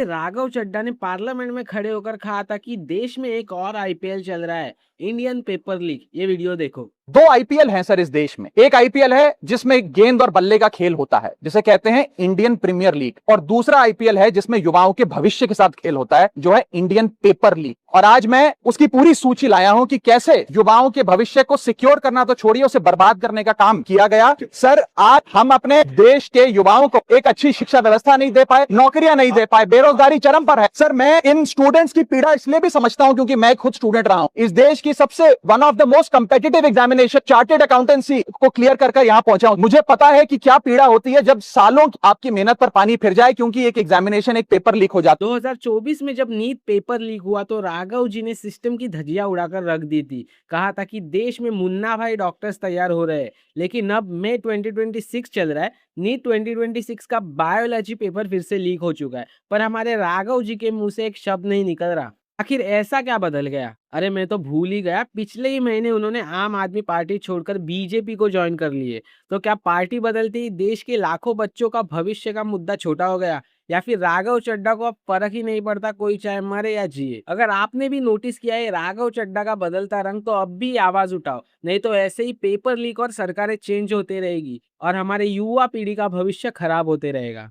राघव चड्ढा ने पार्लियामेंट में खड़े होकर कहा था कि देश में एक और आईपीएल चल रहा है, इंडियन पेपर लीग। ये वीडियो देखो। दो आईपीएल हैं सर इस देश में। एक आईपीएल है जिसमें गेंद और बल्ले का खेल होता है, जिसे कहते हैं इंडियन प्रीमियर लीग, और दूसरा आईपीएल है जिसमें युवाओं के भविष्य के साथ खेल होता है, जो है इंडियन पेपर लीग। और आज मैं उसकी पूरी सूची लाया हूं कि कैसे युवाओं के भविष्य को सिक्योर करना तो छोड़िए, उसे बर्बाद करने का काम किया गया। सर, आज हम अपने देश के युवाओं को एक अच्छी शिक्षा व्यवस्था नहीं दे पाए, नौकरियां नहीं दे पाए, बेरोजगारी चरम पर है। सर, मैं इन स्टूडेंट्स की पीड़ा इसलिए भी समझता हूं क्योंकि मैं खुद स्टूडेंट रहा हूं। इस देश की सबसे one of the most competitive examination chartered accountancy को क्लियर कर यहां पहुंचा हूं। मुझे पता है कि क्या पीड़ा होती है जब सालों आपकी मेहनत पर पानी फिर जाए क्योंकि एक एग्जामिनेशन, एक पेपर लीक हो जाता। 2024 में जब नीट पेपर लीक हुआ तो राघव जी ने सिस्टम की धज्जियां उड़ाकर रख दी थी। कहा था कि देश में मुन्ना भाई डॉक्टर्स तैयार हो रहे हैं। लेकिन अब मई 2026 चल रहा है, नीट 2026 का बायोलॉजी पेपर फिर से लीक हो चुका है, पर हमारे राघव जी के मुंह से एक शब्द नहीं निकल रहा। आखिर ऐसा क्या बदल गया? अरे मैं तो भूल ही गया, पिछले ही महीने उन्होंने आम आदमी पार्टी छोड़कर बीजेपी को ज्वाइन कर लिए। तो क्या पार्टी बदलते ही देश के लाखों बच्चों का भविष्य का मुद्दा छोटा हो गया, या फिर राघव चड्ढा को अब फर्क ही नहीं पड़ता कोई चाहे मरे या जिए? अगर आपने भी नोटिस किया है राघव चड्ढा का बदलता रंग, तो अब भी आवाज उठाओ, नहीं तो ऐसे ही पेपर लीक और सरकारें चेंज होते रहेगी और हमारे युवा पीढ़ी का भविष्य खराब होते रहेगा।